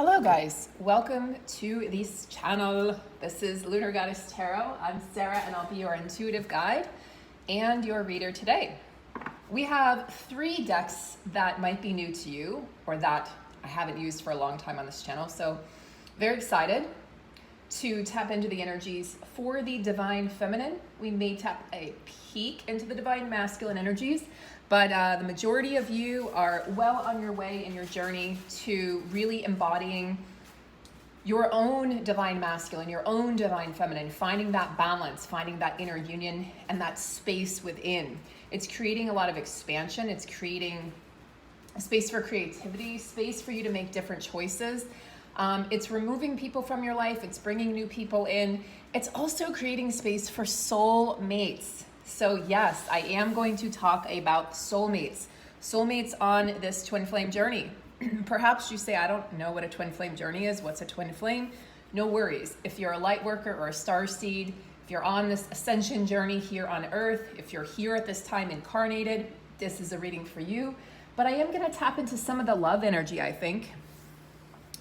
Hello guys, welcome to this channel. This is Lunar Goddess Tarot. I'm Sarah and I'll be your intuitive guide and your reader today. We have 3 decks that might be new to you or that I haven't used for a long time on this channel. So very excited to tap into the energies for the Divine Feminine. We may tap a peek into the Divine Masculine energies, but the majority of you are well on your way in your journey to really embodying your own Divine Masculine, your own Divine Feminine, finding that balance, finding that inner union and that space within. It's creating a lot of expansion. It's creating a space for creativity, space for you to make different choices. It's removing people from your life. It's bringing new people in. It's also creating space for soul mates. So yes, I am going to talk about soulmates. Soulmates on this twin flame journey. Perhaps you say, I don't know what a twin flame journey is. What's a twin flame? No worries. If you're a light worker or a star seed, if you're on this ascension journey here on earth, if you're here at this time incarnated, this is a reading for you. But I am going to tap into some of the love energy, I think.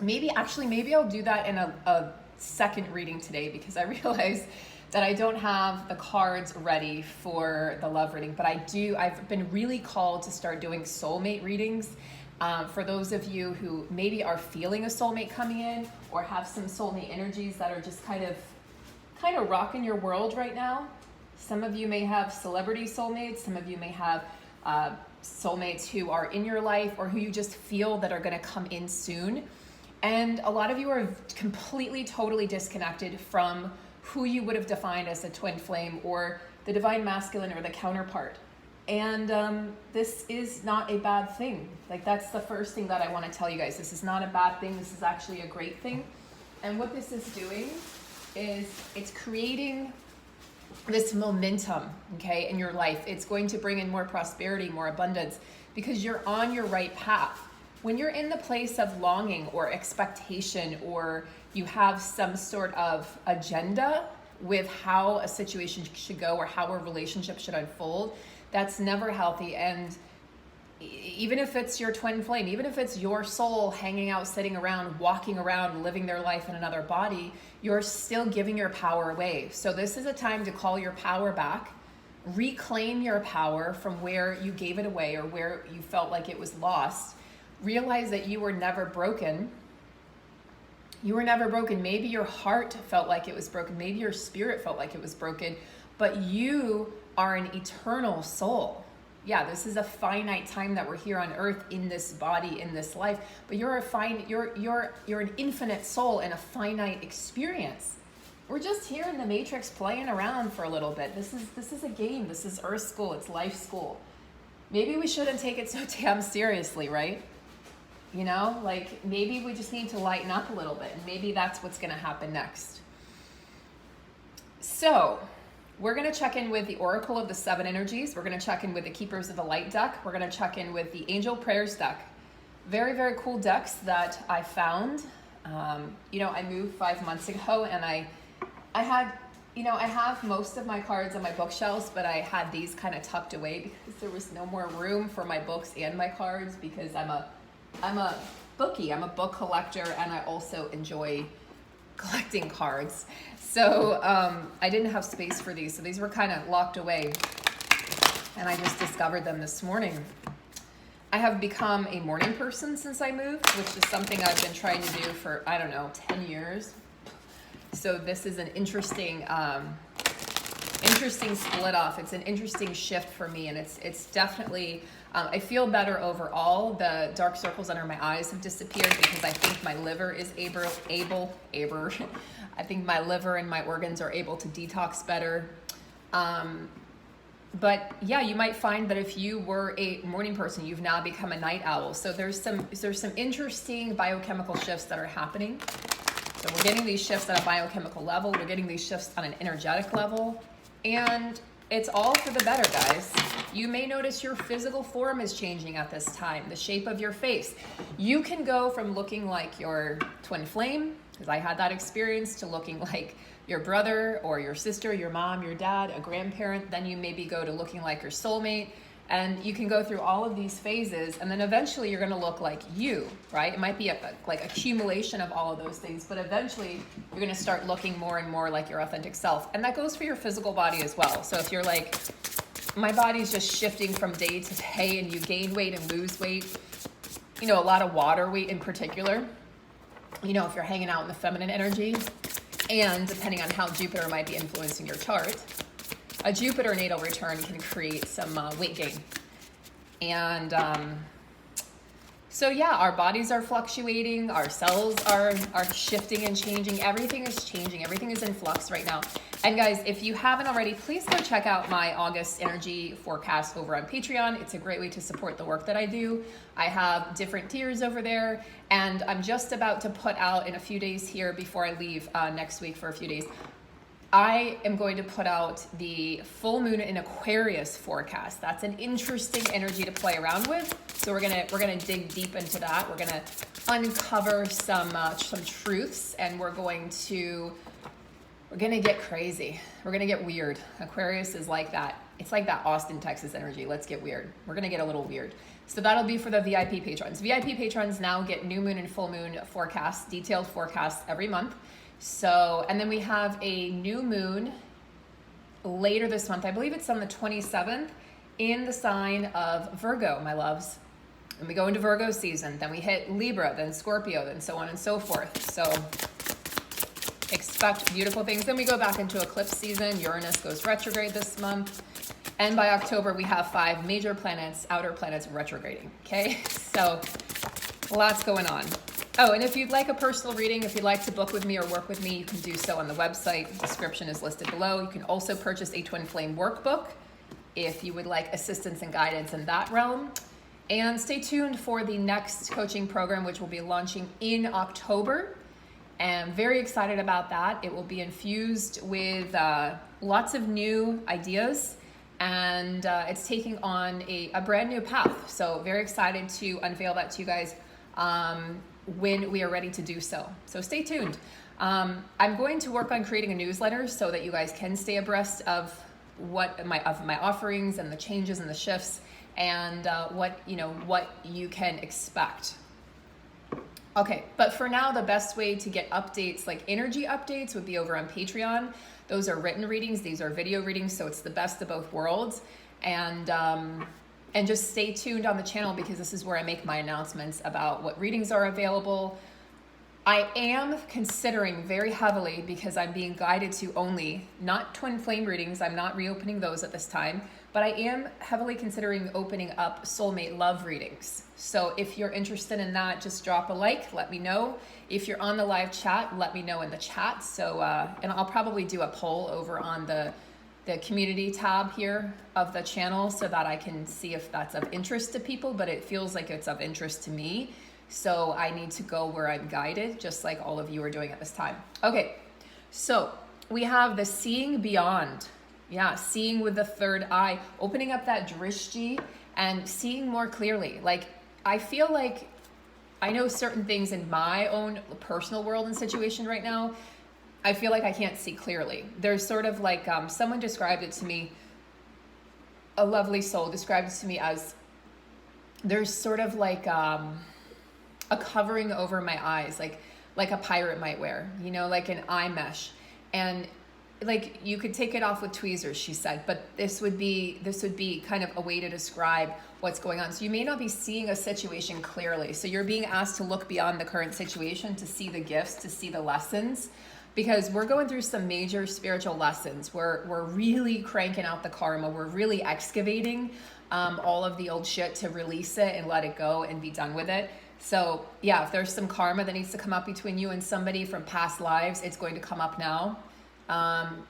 Maybe I'll do that in a second reading today, because I realize that I don't have the cards ready for the love reading, but I've been really called to start doing soulmate readings. For those of you who maybe are feeling a soulmate coming in or have some soulmate energies that are just kind of rocking your world right now. Some of you may have celebrity soulmates. Some of you may have soulmates who are in your life or who you just feel that are going to come in soon. And a lot of you are completely, totally disconnected from who you would have defined as a twin flame or the Divine Masculine or the counterpart. And this is not a bad thing. Like, that's the first thing that I want to tell you guys. This is not a bad thing. This is actually a great thing. And what this is doing is it's creating this momentum, okay, in your life. It's going to bring in more prosperity, more abundance, because you're on your right path. When you're in the place of longing or expectation, or you have some sort of agenda with how a situation should go or how a relationship should unfold, that's never healthy. And even if it's your twin flame, even if it's your soul hanging out, sitting around, walking around, living their life in another body, you're still giving your power away. So this is a time to call your power back, reclaim your power from where you gave it away or where you felt like it was lost. Realize that you were never broken. You were never broken. Maybe your heart felt like it was broken. Maybe your spirit felt like it was broken, but you are an eternal soul. Yeah, this is a finite time that we're here on earth in this body, in this life, but you're an infinite soul in a finite experience. We're just here in the matrix playing around for a little bit. This is a game. This is earth school. It's life school. Maybe we shouldn't take it so damn seriously, right? You know, like, maybe we just need to lighten up a little bit, and maybe that's what's going to happen next. So we're going to check in with the Oracle of the 7 Energies. We're going to check in with the Keepers of the Light deck. We're going to check in with the Angel Prayers deck. Very, very cool decks that I found. I moved 5 months ago, and I have most of my cards on my bookshelves, but I had these kind of tucked away because there was no more room for my books and my cards, because I'm a bookie, I'm a book collector, and I also enjoy collecting cards. So I didn't have space for these, so these were kind of locked away, and I just discovered them this morning. I have become a morning person since I moved, which is something I've been trying to do for, 10 years. So this is an interesting split off. It's an interesting shift for me, and it's definitely, I feel better overall. The dark circles under my eyes have disappeared because I think my liver is able. I think my liver and my organs are able to detox better. But yeah, you might find that if you were a morning person, you've now become a night owl. So there's some interesting biochemical shifts that are happening. So we're getting these shifts at a biochemical level. We're getting these shifts on an energetic level. And it's all for the better, guys. You may notice your physical form is changing at this time, the shape of your face. You can go from looking like your twin flame, because I had that experience, to looking like your brother or your sister, your mom, your dad, a grandparent. Then you maybe go to looking like your soulmate. And you can go through all of these phases, and then eventually you're gonna look like you, right? It might be like accumulation of all of those things, but eventually you're gonna start looking more and more like your authentic self. And that goes for your physical body as well. So if you're like, my body's just shifting from day to day, and you gain weight and lose weight, you know, a lot of water weight in particular, you know, if you're hanging out in the feminine energy, and depending on how Jupiter might be influencing your chart, a Jupiter natal return can create some weight gain. And so yeah, our bodies are fluctuating, our cells are shifting and changing, everything is changing, everything is in flux right now. And guys, if you haven't already, please go check out my August energy forecast over on Patreon. It's a great way to support the work that I do. I have different tiers over there, and I'm just about to put out in a few days here before I leave next week for a few days. I am going to put out the full moon in Aquarius forecast. That's an interesting energy to play around with. So we're gonna dig deep into that. We're gonna uncover some truths, and we're gonna get crazy. We're gonna get weird. Aquarius is like that. It's like that Austin, Texas energy. Let's get weird. We're gonna get a little weird. So that'll be for the VIP patrons. VIP patrons now get new moon and full moon forecasts, detailed forecasts every month. So, and then we have a new moon later this month. I believe it's on the 27th in the sign of Virgo, my loves. And we go into Virgo season, then we hit Libra, then Scorpio, then so on and so forth. So expect beautiful things. Then we go back into eclipse season. Uranus goes retrograde this month. And by October, we have 5 major planets, outer planets retrograding, okay? So lots going on. Oh, and if you'd like a personal reading, if you'd like to book with me or work with me, you can do so on the website. The description is listed below. You can also purchase a Twinflame workbook if you would like assistance and guidance in that realm. And stay tuned for the next coaching program, which will be launching in October. And I'm very excited about that. It will be infused with lots of new ideas, and it's taking on a brand new path. So very excited to unveil that to you guys when we are ready to do so. So stay tuned. I'm going to work on creating a newsletter so that you guys can stay abreast of my offerings and the changes and the shifts, and what you can expect. Okay, but for now, the best way to get updates, like energy updates, would be over on Patreon. Those are written readings. These are video readings, so it's the best of both worlds. And just stay tuned on the channel, because this is where I make my announcements about what readings are available. I am considering very heavily, because I'm being guided to only, not twin flame readings, I'm not reopening those at this time, but I am heavily considering opening up soulmate love readings. So if you're interested in that, just drop a like, let me know. If you're on the live chat, let me know in the chat. So, and I'll probably do a poll over on the community tab here of the channel, so that I can see if that's of interest to people, but it feels like it's of interest to me. So I need to go where I'm guided, just like all of you are doing at this time. Okay, so we have the seeing beyond. Yeah, seeing with the third eye, opening up that drishti and seeing more clearly. Like, I feel like I know certain things in my own personal world and situation right now. I feel like I can't see clearly. There's sort of like, someone described it to me, a lovely soul described it to me as, there's sort of like a covering over my eyes, like a pirate might wear, like an eye mesh. And like, you could take it off with tweezers, she said, but this would be kind of a way to describe what's going on. So you may not be seeing a situation clearly. So you're being asked to look beyond the current situation, to see the gifts, to see the lessons, because we're going through some major spiritual lessons. We're really cranking out the karma. We're really excavating all of the old shit to release it and let it go and be done with it. So yeah, if there's some karma that needs to come up between you and somebody from past lives, it's going to come up now.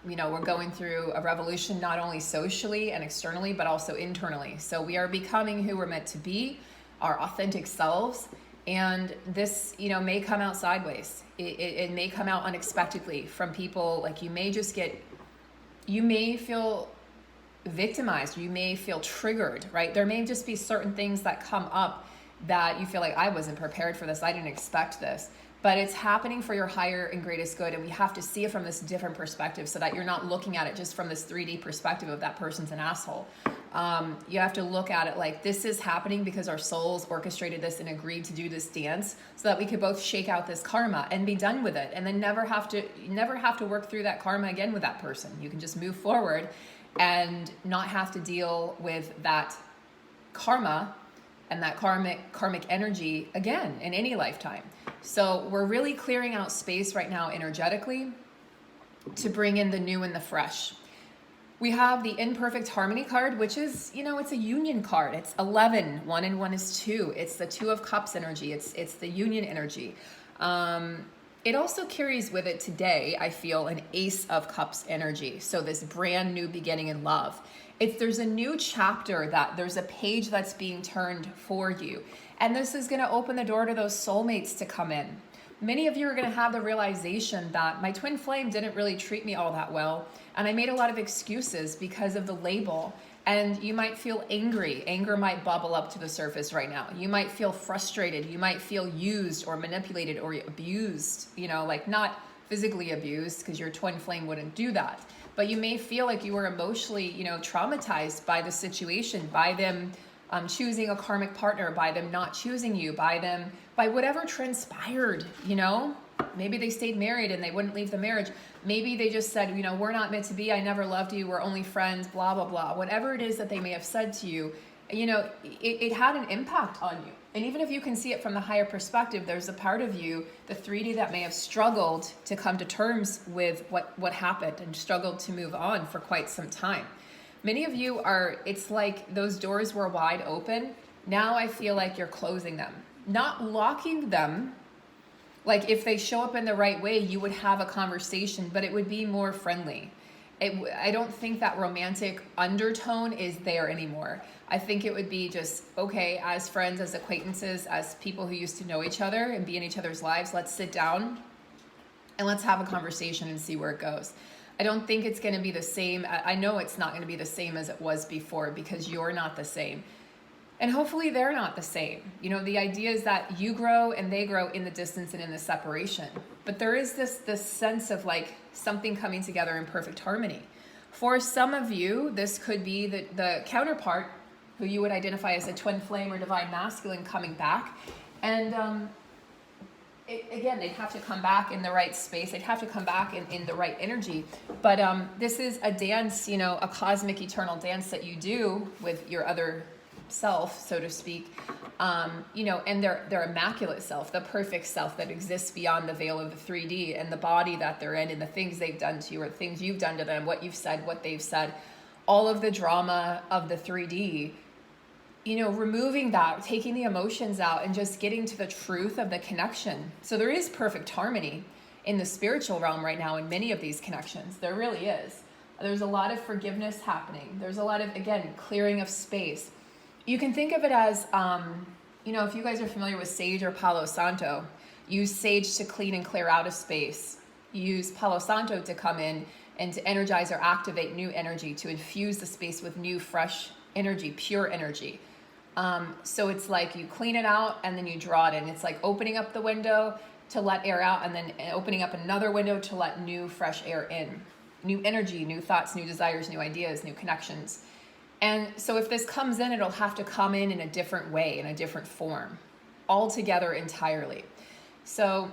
We're going through a revolution, not only socially and externally, but also internally. So we are becoming who we're meant to be, our authentic selves. And this, may come out sideways. It may come out unexpectedly from people. Like, you may feel victimized. You may feel triggered, right? There may just be certain things that come up that you feel like, I wasn't prepared for this. I didn't expect this. But it's happening for your higher and greatest good. And we have to see it from this different perspective, so that you're not looking at it just from this 3D perspective of that person's an asshole. You have to look at it like this is happening because our souls orchestrated this and agreed to do this dance so that we could both shake out this karma and be done with it, and then never have to work through that karma again with that person. You can just move forward and not have to deal with that karma and that karmic energy again in any lifetime. So we're really clearing out space right now energetically to bring in the new and the fresh. We have the imperfect harmony card, which is, it's a union card. It's 11. 1 and 1 is 2. It's the 2 of cups energy. It's the union energy. It also carries with it today, I feel, an ace of cups energy. So this brand new beginning in love. There's a new chapter, there's a page that's being turned for you. And this is going to open the door to those soulmates to come in. Many of you are going to have the realization that my twin flame didn't really treat me all that well. And I made a lot of excuses because of the label. And you might feel angry. Anger might bubble up to the surface right now. You might feel frustrated. You might feel used or manipulated or abused, like not physically abused, because your twin flame wouldn't do that. But you may feel like you were emotionally, traumatized by the situation, by them choosing a karmic partner, by them not choosing you, by whatever transpired, Maybe they stayed married and they wouldn't leave the marriage. Maybe they just said, we're not meant to be. I never loved you. We're only friends, blah, blah, blah. Whatever it is that they may have said to you, it had an impact on you. And even if you can see it from the higher perspective, there's a part of you, the 3D, that may have struggled to come to terms with what happened and struggled to move on for quite some time. Many of you it's like those doors were wide open. Now I feel like you're closing them, not locking them. Like if they show up in the right way, you would have a conversation, but it would be more friendly. I don't think that romantic undertone is there anymore. I think it would be just, okay, as friends, as acquaintances, as people who used to know each other and be in each other's lives, let's sit down and let's have a conversation and see where it goes. I don't think it's going to be the same. I know it's not going to be the same as it was before, because you're not the same. And hopefully they're not the same. The idea is that you grow and they grow in the distance and in the separation. But there is this sense of like something coming together in perfect harmony. For some of you, this could be the counterpart who you would identify as a twin flame or divine masculine coming back. And again, they'd have to come back in the right space. They'd have to come back in the right energy. But this is a dance, a cosmic eternal dance that you do with your other self, so to speak, and their immaculate self, the perfect self that exists beyond the veil of the 3D and the body that they're in and the things they've done to you or things you've done to them, what you've said, what they've said, all of the drama of the 3D, removing that, taking the emotions out and just getting to the truth of the connection. So there is perfect harmony in the spiritual realm right now in many of these connections. There really is. There's a lot of forgiveness happening. There's a lot of, again, clearing of space. You can think of it as, if you guys are familiar with sage or Palo Santo, use sage to clean and clear out a space. Use Palo Santo to come in and to energize or activate new energy, to infuse the space with new, fresh energy, pure energy. So it's like you clean it out and then you draw it in. It's like opening up the window to let air out and then opening up another window to let new, fresh air in. New energy, new thoughts, new desires, new ideas, new connections. And so if this comes in, it'll have to come in a different way, in a different form, altogether entirely. So,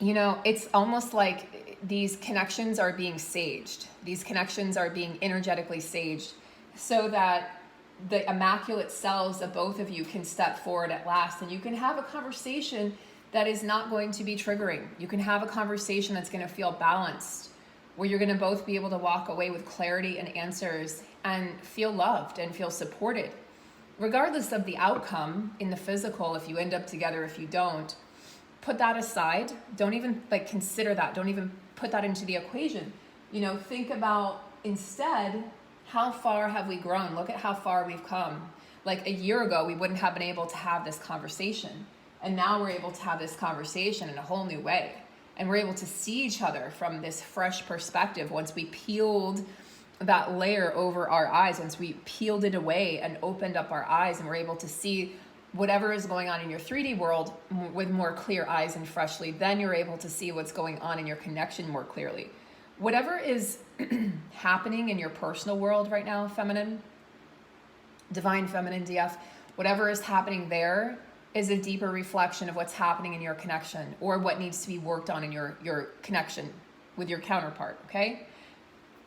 it's almost like these connections are being saged. These connections are being energetically saged so that the immaculate selves of both of you can step forward at last, and you can have a conversation that is not going to be triggering. You can have a conversation that's going to feel balanced, where you're going to both be able to walk away with clarity and answers and feel loved and feel supported. Regardless of the outcome in the physical, if you end up together, if you don't, put that aside. Don't even consider that. Don't even put that into the equation. Think about instead, how far have we grown? Look at how far we've come. Like a year ago, we wouldn't have been able to have this conversation. And now we're able to have this conversation in a whole new way. And we're able to see each other from this fresh perspective once we peeled that layer over our eyes, once we peeled it away and opened up our eyes, and we're able to see whatever is going on in your 3D world with more clear eyes and freshly, then you're able to see what's going on in your connection more clearly. Whatever is happening in your personal world right now, feminine, divine feminine DF, whatever is happening there is a deeper reflection of what's happening in your connection, or what needs to be worked on in your connection with your counterpart, okay?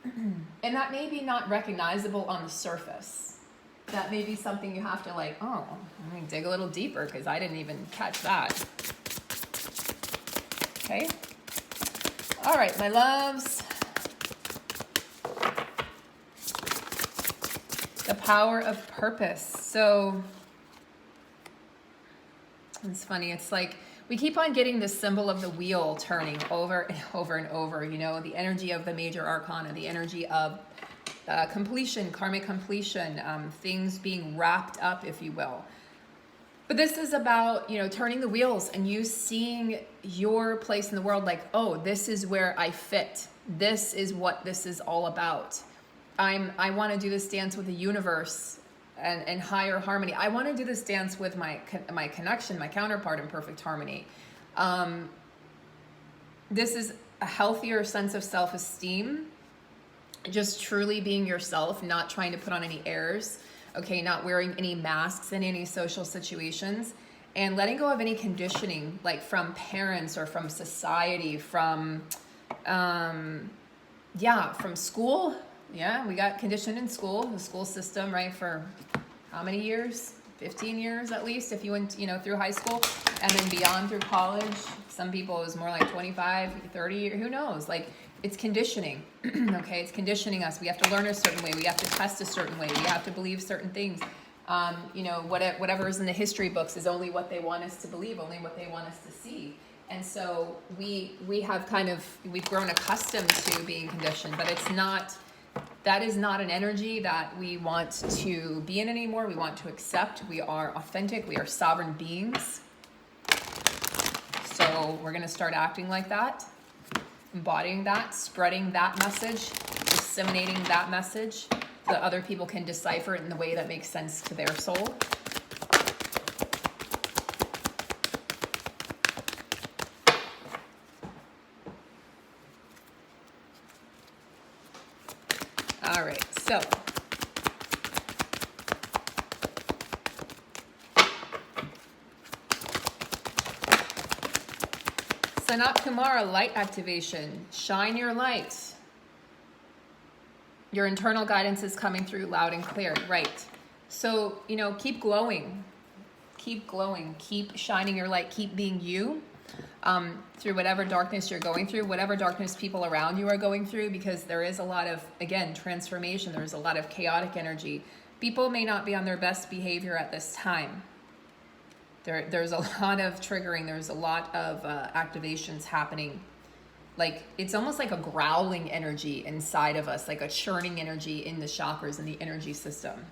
And that may be not recognizable on the surface. That may be something you have to like, oh, let me dig a little deeper because I didn't even catch that. Okay? All right, my loves. The power of purpose. So it's funny. It's like we keep on getting this symbol of the wheel turning over and over and over, you know, the energy of the major arcana, the energy of completion, karmic completion, things being wrapped up, if you will. But this is about, you know, turning the wheels and you seeing your place in the world like, oh, this is where I fit. This is what this is all about. I want to do this dance with the universe and higher harmony. I want to do this dance with my connection, my counterpart in perfect harmony. This is a healthier sense of self-esteem, just truly being yourself, not trying to put on any airs, okay, not wearing any masks in any social situations, and letting go of any conditioning, like from parents or from society, from school. Yeah, we got conditioned in school, the school system, right, for how many years? 15 years at least, if you went, you know, through high school, and then beyond through college. Some people it was more like 25, 30, who knows? Like, it's conditioning, okay? It's conditioning us. We have to learn a certain way. We have to test a certain way. We have to believe certain things. You know, whatever is in the history books is only what they want us to believe, only what they want us to see. And so we have we've grown accustomed to being conditioned, but that is not an energy that we want to be in anymore. We want to accept. We are authentic. We are sovereign beings. So we're going to start acting like that, embodying that, spreading that message, disseminating that message so that other people can decipher it in the way that makes sense to their soul. All right, so Sanat Kumara, light activation. Shine your light. Your internal guidance is coming through loud and clear, right? So, you know, keep glowing. Keep glowing. Keep shining your light. Keep being you through whatever darkness you're going through, whatever darkness people around you are going through, because there is a lot of, again, transformation. There's a lot of chaotic energy. People may not be on their best behavior at this time. There's a lot of triggering. There's a lot of activations happening. Like, it's almost like a growling energy inside of us, like a churning energy in the chakras and the energy system.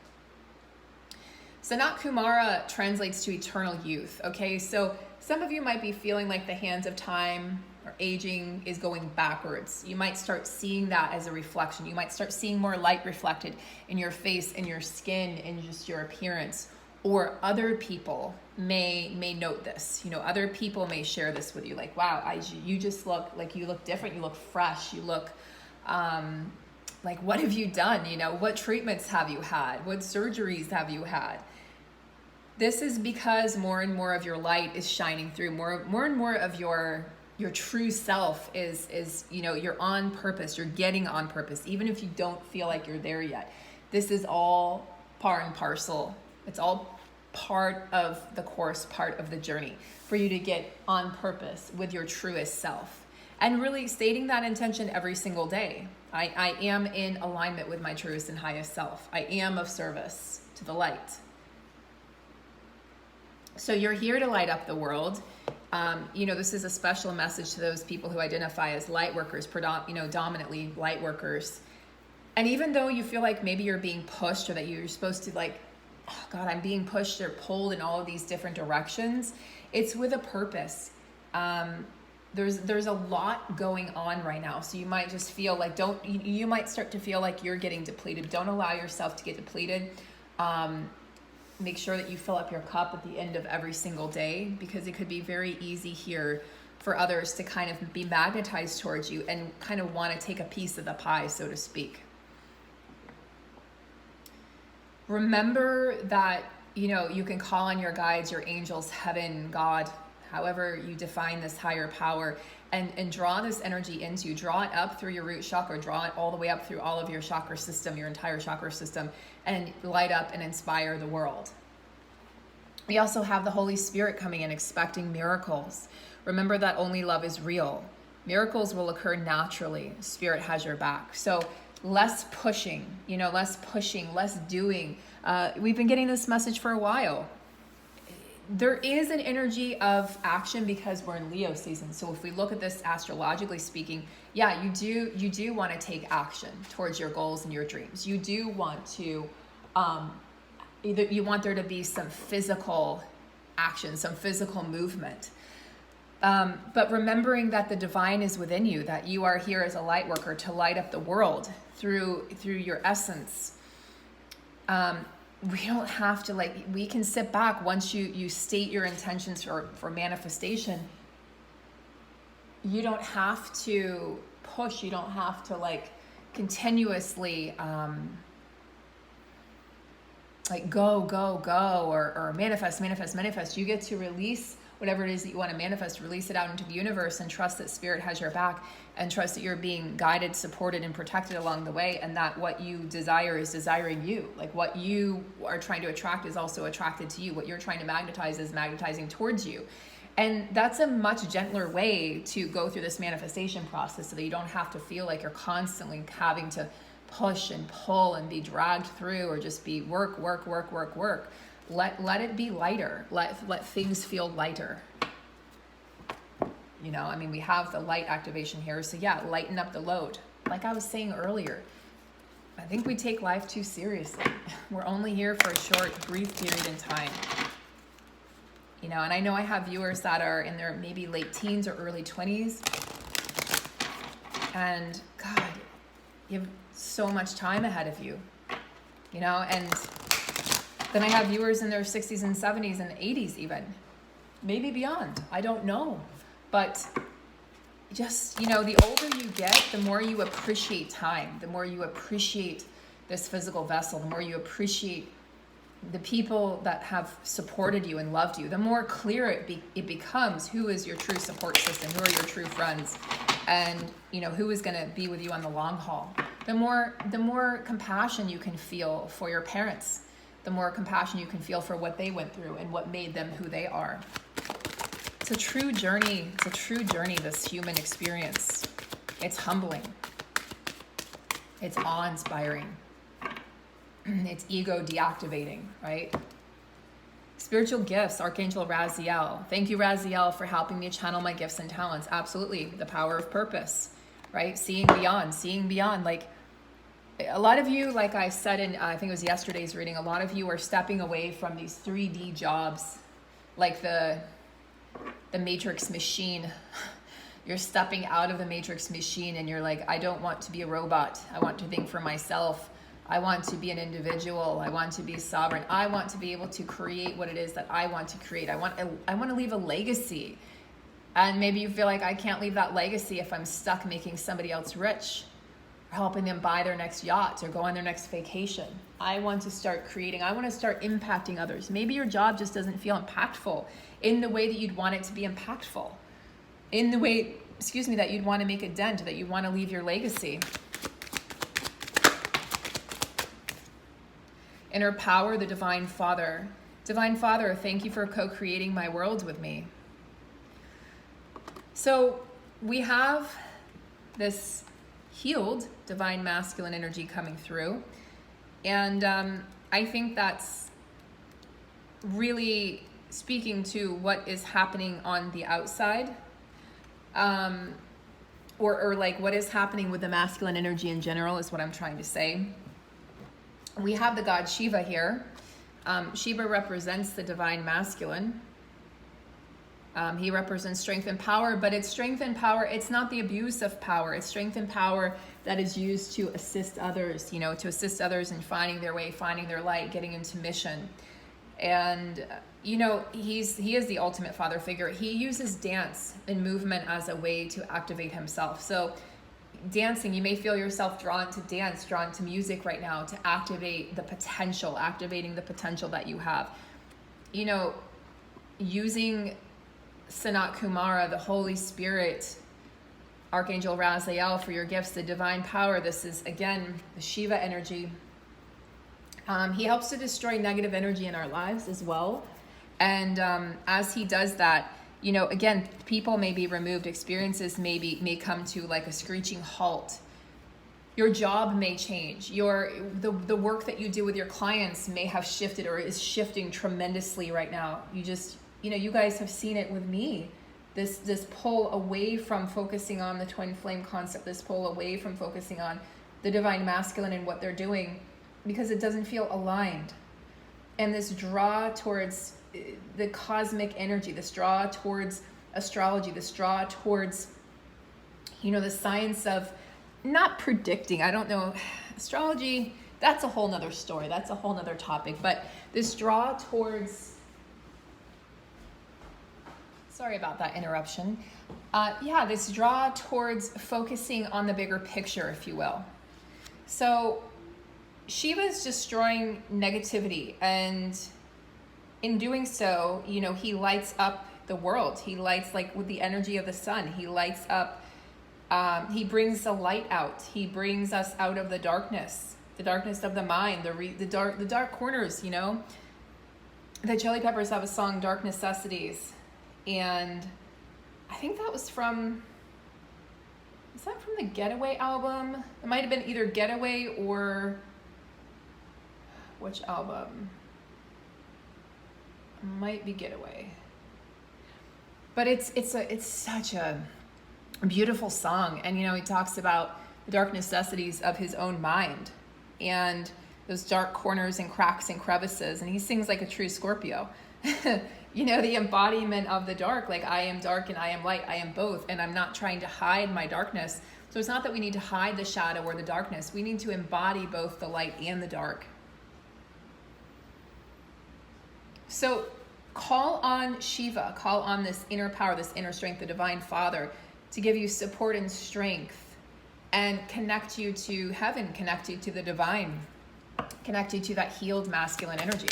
Sanat Kumara translates to eternal youth. Okay, so some of you might be feeling like the hands of time or aging is going backwards. You might start seeing that as a reflection. You might start seeing more light reflected in your face, in your skin, in just your appearance. Or other people may note this. You know, other people may share this with you. Like, wow, you just look like you look different. You look fresh. You look like, what have you done? You know, what treatments have you had? What surgeries have you had? This is because more and more of your light is shining through. More and more of your true self is, you know, you're on purpose. You're getting on purpose, even if you don't feel like you're there yet. This is all part and parcel. It's all part of the course, part of the journey for you to get on purpose with your truest self. And really stating that intention every single day. I am in alignment with my truest and highest self. I am of service to the light. So you're here to light up the world. You know, this is a special message to those people who identify as light workers, dominantly light workers. And even though you feel like maybe you're being pushed, or that you're supposed to like, oh God, I'm being pushed or pulled in all of these different directions, it's with a purpose. There's a lot going on right now. So you might just feel like, you might start to feel like you're getting depleted. Don't allow yourself to get depleted. Make sure that you fill up your cup at the end of every single day, because it could be very easy here for others to kind of be magnetized towards you and kind of want to take a piece of the pie, so to speak. Remember that, you can call on your guides, your angels, heaven, God, however you define this higher power, and draw this energy into you. Draw it up through your root chakra, draw it all the way up through all of your chakra system, your entire chakra system, and light up and inspire the world. We also have the Holy Spirit coming in, expecting miracles. Remember that only love is real. Miracles will occur naturally. Spirit has your back. So less pushing, less doing. We've been getting this message for a while. There is an energy of action because we're in Leo season. So if we look at this astrologically speaking, yeah, you do want to take action towards your goals and your dreams. You do want to, you want there to be some physical action, some physical movement. But remembering that the divine is within you, that you are here as a light worker to light up the world through your essence. We don't have to we can sit back once you state your intentions for manifestation. You don't have to push. You don't have to continuously go or manifest. You get to release whatever it is that you want to manifest, release it out into the universe and trust that Spirit has your back, and trust that you're being guided, supported, and protected along the way, and that what you desire is desiring you. What you are trying to attract is also attracted to you. What you're trying to magnetize is magnetizing towards you. And that's a much gentler way to go through this manifestation process, so that you don't have to feel like you're constantly having to push and pull and be dragged through, or just be work. Let it be lighter. Let things feel lighter. We have the light activation here. So yeah, lighten up the load. Like I was saying earlier, I think we take life too seriously. We're only here for a short, brief period in time. And I know I have viewers that are in their maybe late teens or early 20s. And God, you have so much time ahead of you. And then I have viewers in their 60s and 70s and 80s even, maybe beyond. I don't know. But just, the older you get, the more you appreciate time, the more you appreciate this physical vessel, the more you appreciate the people that have supported you and loved you, the more clear it becomes who is your true support system, who are your true friends, and, who is going to be with you on the long haul. The more compassion you can feel for your parents, the more compassion you can feel for what they went through and what made them who they are. It's a true journey, this human experience. It's humbling. It's awe-inspiring. It's ego deactivating, right? Spiritual gifts, Archangel Raziel. Thank you, Raziel, for helping me channel my gifts and talents. Absolutely. The power of purpose, right? Seeing beyond. A lot of you, like I said in, I think it was yesterday's reading, a lot of you are stepping away from these 3D jobs, like the Matrix machine. You're stepping out of the Matrix machine and you're like, I don't want to be a robot. I want to think for myself. I want to be an individual. I want to be sovereign. I want to be able to create what it is that I want to create. I want to leave a legacy. And maybe you feel like I can't leave that legacy if I'm stuck making somebody else rich, or helping them buy their next yacht or go on their next vacation. I want to start creating. I want to start impacting others. Maybe your job just doesn't feel impactful in the way that you'd want it to be impactful, in the way, that you'd want to make a dent, that you want to leave your legacy. Inner power, the Divine Father. Divine Father, thank you for co-creating my world with me. So we have this healed divine masculine energy coming through. And I think that's really speaking to what is happening on the outside, or what is happening with the masculine energy in general is what I'm trying to say. We have the god Shiva here. Shiva represents the divine masculine. He represents strength and power, but it's strength and power. It's not the abuse of power. It's strength and power that is used to assist others, to assist others in finding their way, finding their light, getting into mission. And, he is the ultimate father figure. He uses dance and movement as a way to activate himself. So dancing, you may feel yourself drawn to dance, drawn to music right now to activating the potential that you have. You know, using Sanat Kumara, the Holy Spirit, Archangel Raziel for your gifts, the divine power. This is, again, the Shiva energy. He helps to destroy negative energy in our lives as well. And as he does that, you know, again, people may be removed, experiences may come to like a screeching halt. Your job may change. The work that you do with your clients may have shifted or is shifting tremendously right now. You guys have seen it with me. This pull away from focusing on the twin flame concept, this pull away from focusing on the divine masculine and what they're doing, because it doesn't feel aligned. And this draw towards the cosmic energy, this draw towards astrology, this draw towards, the science of not predicting. I don't know, astrology, that's a whole nother story. That's a whole nother topic. But this draw towards, sorry about that interruption. This draw towards focusing on the bigger picture, if you will. So Shiva is destroying negativity, and in doing so, he lights up the world. He lights, like with the energy of the sun, he lights up, he brings the light out. He brings us out of the darkness of the mind, the dark corners, The Chili Peppers have a song, Dark Necessities. And I think that was from the Getaway album? It might have been either Getaway or which album? Might be Getaway. But it's such a beautiful song. And he talks about the dark necessities of his own mind and those dark corners and cracks and crevices. And he sings like a true Scorpio. The embodiment of the dark, like I am dark and I am light, I am both, and I'm not trying to hide my darkness. So it's not that we need to hide the shadow or the darkness. We need to embody both the light and the dark. So call on Shiva, call on this inner power, this inner strength, the divine father, to give you support and strength and connect you to heaven, connect you to the divine, connect you to that healed masculine energy.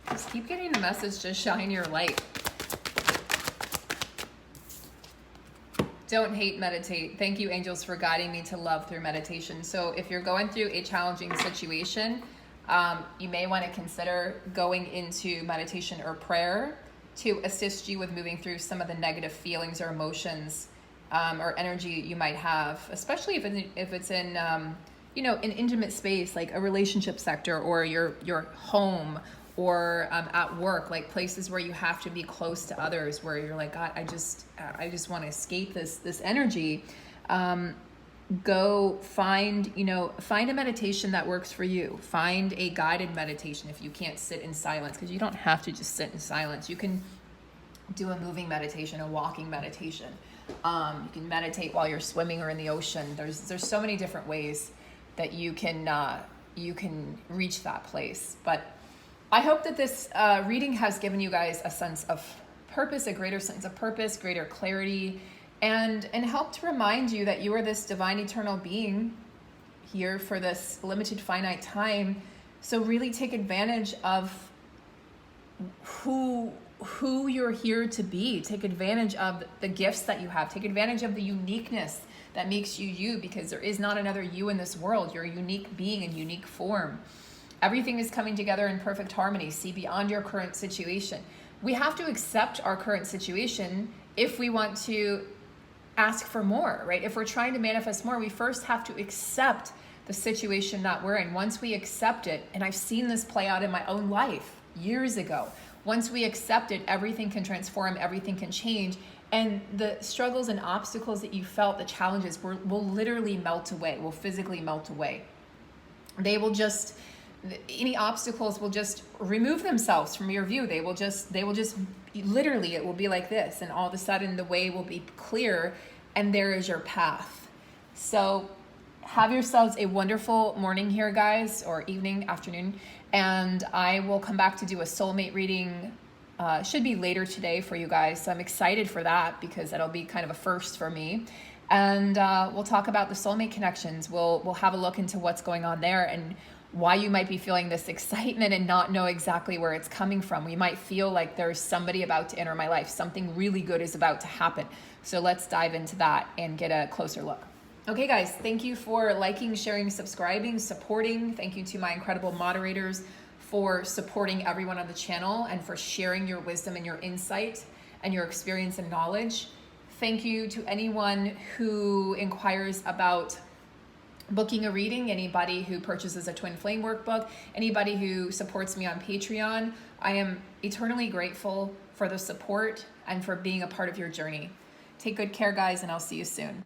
Just keep getting the message to shine your light. Don't hate, meditate. Thank you, angels, for guiding me to love through meditation. So if you're going through a challenging situation, you may want to consider going into meditation or prayer to assist you with moving through some of the negative feelings or emotions or energy you might have, especially if it's in an intimate space like a relationship sector or your home, or at work, like places where you have to be close to others, where you're like, God, I just want to escape this energy. Go find a meditation that works for you. Find a guided meditation if you can't sit in silence, because you don't have to just sit in silence. You can do a moving meditation, a walking meditation. You can meditate while you're swimming or in the ocean. There's so many different ways that you can reach that place. But I hope that this reading has given you guys a sense of purpose, a greater sense of purpose, greater clarity, and help to remind you that you are this divine eternal being here for this limited finite time. So really take advantage of who you're here to be. Take advantage of the gifts that you have. Take advantage of the uniqueness that makes you you, because there is not another you in this world. You're a unique being in unique form. Everything is coming together in perfect harmony. See beyond your current situation. We have to accept our current situation if we want to ask for more, right? If we're trying to manifest more, we first have to accept the situation that we're in. Once we accept it, and I've seen this play out in my own life years ago, once we accept it, everything can transform, everything can change, and the struggles and obstacles that you felt, the challenges, will literally melt away, will physically melt away. They will just any obstacles will just remove themselves from your view. They will just literally, it will be like this, and all of a sudden the way will be clear, and there is your path. So have yourselves a wonderful morning here, guys, or evening, afternoon, and I will come back to do a soulmate reading. Should be later today for you guys, so I'm excited for that because that'll be kind of a first for me. And we'll talk about the soulmate connections. We'll have a look into what's going on there and why you might be feeling this excitement and not know exactly where it's coming from. We might feel like there's somebody about to enter my life. Something really good is about to happen. So let's dive into that and get a closer look. Okay, guys, thank you for liking, sharing, subscribing, supporting. Thank you to my incredible moderators for supporting everyone on the channel and for sharing your wisdom and your insight and your experience and knowledge. Thank you to anyone who inquires about booking a reading, anybody who purchases a Twinflame workbook, anybody who supports me on Patreon. I am eternally grateful for the support and for being a part of your journey. Take good care, guys, and I'll see you soon.